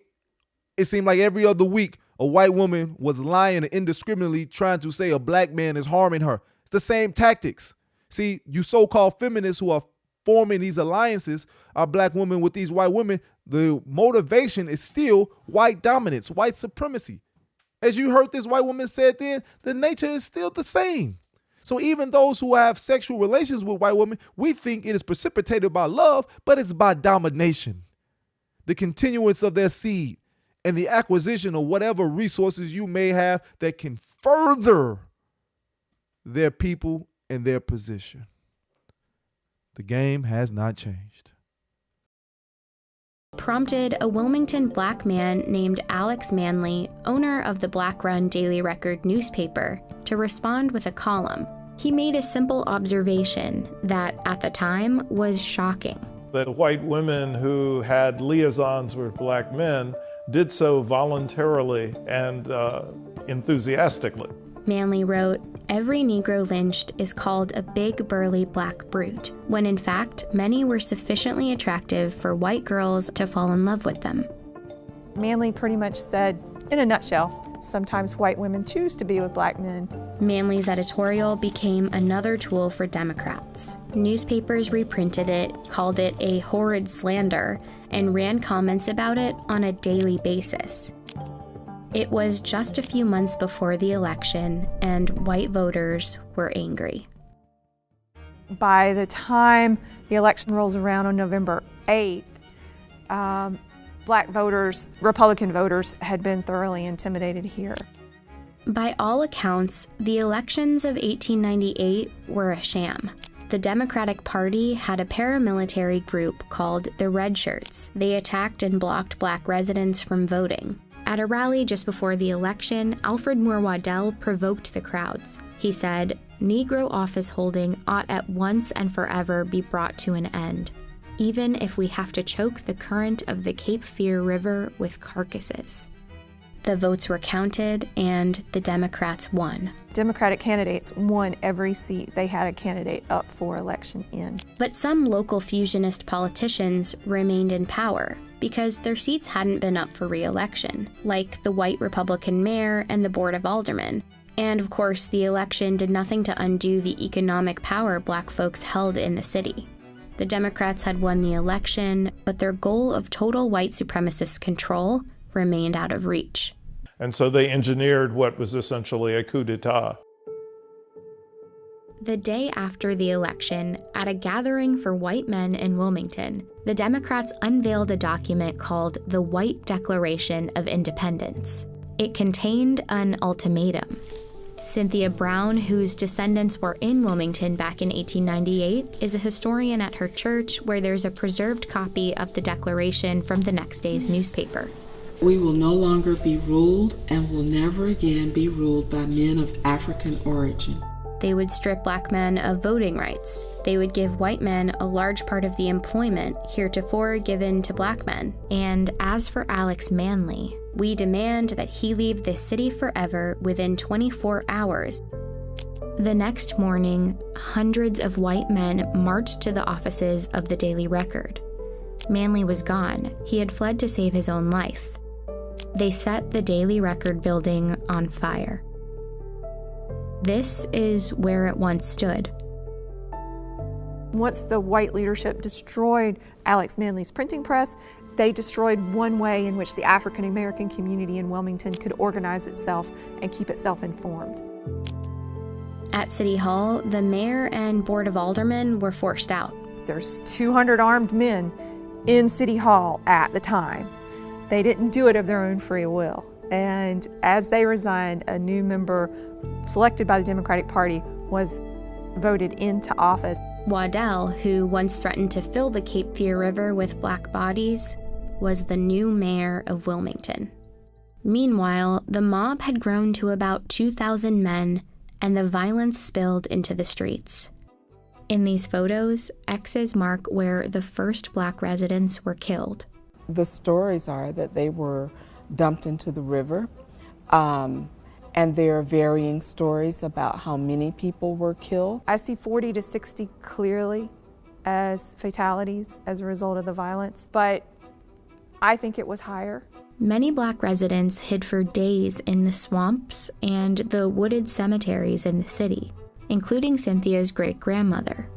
it seemed like every other week, a white woman was lying and indiscriminately trying to say a black man is harming her. It's the same tactics. See, you so-called feminists who are forming these alliances are black women with these white women. The motivation is still white dominance, white supremacy. As you heard this white woman said then, the nature is still the same. So even those who have sexual relations with white women, we think it is precipitated by love, but it's by domination. The continuance of their seed and the acquisition of whatever resources you may have that can further their people and their position. The game has not changed. Prompted a Wilmington black man named Alex Manly, owner of the black-run Daily Record newspaper, to respond with a column. He made a simple observation that, at the time, was shocking. That white women who had liaisons with black men did so voluntarily and enthusiastically. Manly wrote, "Every Negro lynched is called a big burly black brute, when in fact many were sufficiently attractive for white girls to fall in love with them." Manly pretty much said, in a nutshell, sometimes white women choose to be with black men. Manly's editorial became another tool for Democrats. Newspapers reprinted it, called it a horrid slander, and ran comments about it on a daily basis. It was just a few months before the election, and white voters were angry. By the time the election rolls around on November 8th, black voters, Republican voters, had been thoroughly intimidated here. By all accounts, the elections of 1898 were a sham. The Democratic Party had a paramilitary group called the Red Shirts. They attacked and blocked black residents from voting. At a rally just before the election, Alfred Moore Waddell provoked the crowds. He said, "Negro office holding ought at once and forever be brought to an end, even if we have to choke the current of the Cape Fear River with carcasses." The votes were counted, and the Democrats won. Democratic candidates won every seat they had a candidate up for election in. But some local fusionist politicians remained in power because their seats hadn't been up for re-election, like the white Republican mayor and the Board of Aldermen. And of course, the election did nothing to undo the economic power black folks held in the city. The Democrats had won the election, but their goal of total white supremacist control remained out of reach. And so they engineered what was essentially a coup d'etat. The day after the election, at a gathering for white men in Wilmington, the Democrats unveiled a document called the White Declaration of Independence. It contained an ultimatum. Cynthia Brown, whose descendants were in Wilmington back in 1898, is a historian at her church where there's a preserved copy of the Declaration from the next day's newspaper. "We will no longer be ruled and will never again be ruled by men of African origin." They would strip black men of voting rights. They would give white men a large part of the employment heretofore given to black men. And as for Alex Manly, "We demand that he leave this city forever within 24 hours. The next morning, hundreds of white men marched to the offices of the Daily Record. Manly was gone. He had fled to save his own life. They set the Daily Record building on fire. This is where it once stood. Once the white leadership destroyed Alex Manly's printing press, they destroyed one way in which the African American community in Wilmington could organize itself and keep itself informed. At City Hall, the mayor and Board of Aldermen were forced out. There's 200 armed men in City Hall at the time. They didn't do it of their own free will. And as they resigned, a new member selected by the Democratic Party was voted into office. Waddell, who once threatened to fill the Cape Fear River with black bodies, was the new mayor of Wilmington. Meanwhile, the mob had grown to about 2,000 men, and the violence spilled into the streets. In these photos, X's mark where the first black residents were killed. The stories are that they were dumped into the river, and there are varying stories about how many people were killed. I see 40 to 60 clearly as fatalities as a result of the violence, but I think it was higher. Many black residents hid for days in the swamps and the wooded cemeteries in the city, including Cynthia's great-grandmother.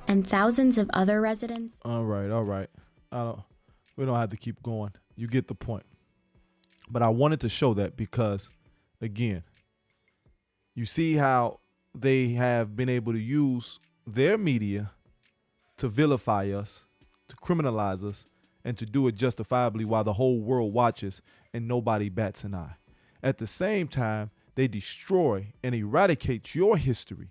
And thousands of other residents. All right. We don't have to keep going. You get the point. But I wanted to show that because, again, you see how they have been able to use their media to vilify us, to criminalize us, and to do it justifiably while the whole world watches and nobody bats an eye. At the same time, they destroy and eradicate your history,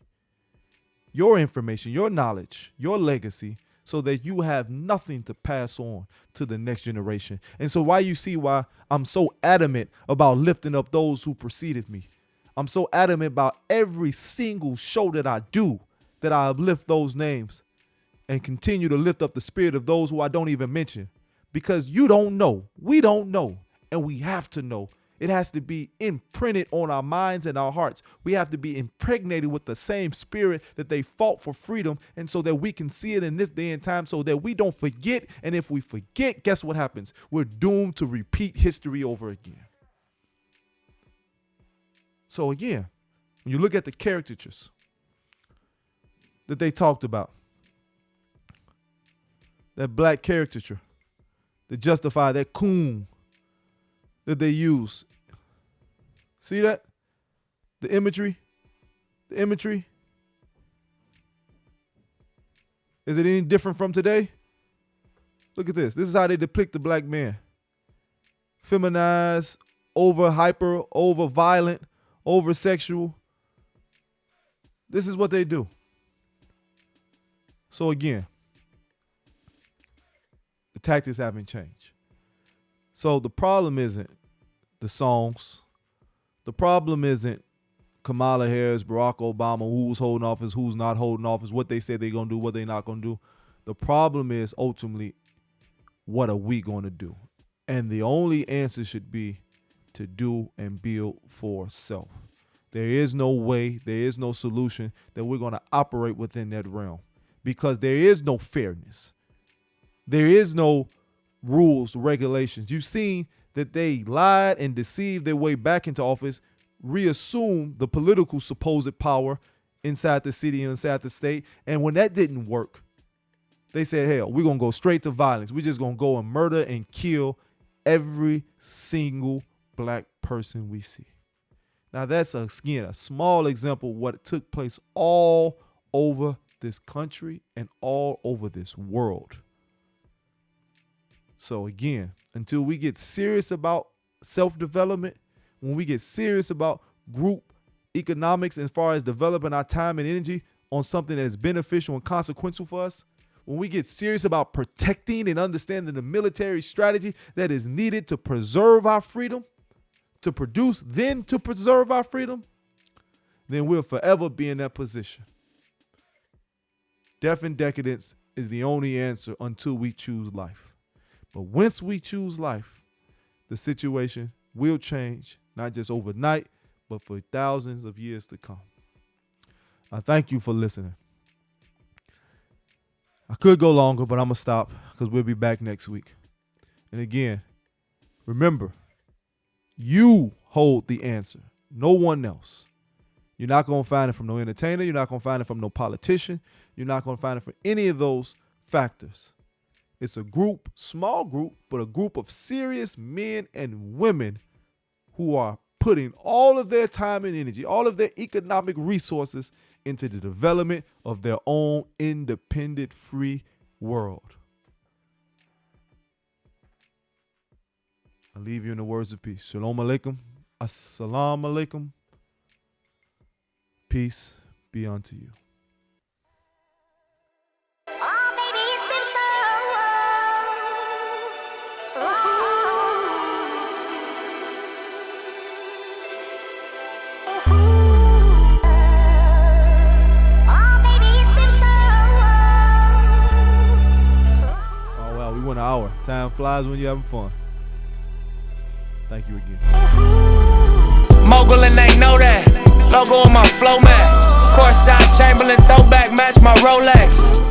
your information, your knowledge, your legacy, so that you have nothing to pass on to the next generation. And so why I'm so adamant about lifting up those who preceded me. I'm so adamant about every single show that I do, that I uplift those names and continue to lift up the spirit of those who I don't even mention. Because you don't know, we don't know, and we have to know. It has to be imprinted on our minds and our hearts. We have to be impregnated with the same spirit that they fought for freedom, and so that we can see it in this day and time so that we don't forget. And if we forget, guess what happens? We're doomed to repeat history over again. So again, when you look at the caricatures that they talked about, that black caricature that justify that coon that they use. See that? The imagery? Is it any different from today? Look at this. This is how they depict the black man. Feminized, over hyper, over violent, over sexual. This is what they do. So again, the tactics haven't changed. So the problem isn't the songs. The problem isn't Kamala Harris, Barack Obama, who's holding office, who's not holding office, what they say they're going to do, what they're not going to do. The problem is ultimately, what are we going to do? And the only answer should be to do and build for self. There is no way, there is no solution that we're going to operate within that realm, because there is no fairness. There is no rules, regulations. You've seen that they lied and deceived their way back into office, reassumed the political supposed power inside the city and inside the state. And when that didn't work, they said, hell, we're going to go straight to violence. We're just going to go and murder and kill every single black person we see. Now that's, again, a small example of what took place all over this country and all over this world. So again, until we get serious about self-development, when we get serious about group economics as far as developing our time and energy on something that is beneficial and consequential for us, when we get serious about protecting and understanding the military strategy that is needed to preserve our freedom, to produce, then to preserve our freedom, then we'll forever be in that position. Death and decadence is the only answer until we choose life. But once we choose life, the situation will change, not just overnight, but for thousands of years to come. I thank you for listening. I could go longer, but I'm going to stop because we'll be back next week. And again, remember, you hold the answer, no one else. You're not going to find it from no entertainer. You're not going to find it from no politician. You're not going to find it from any of those factors. It's a group, small group, but a group of serious men and women who are putting all of their time and energy, all of their economic resources into the development of their own independent, free world. I leave you in the words of peace. Shalom alaikum. Assalamu alaikum. Peace be unto you. An hour. Time flies when you're having fun. Thank you again. Mogul and they know that. Logo on my flow mat. Courtside Chamberlain throwback match my Rolex.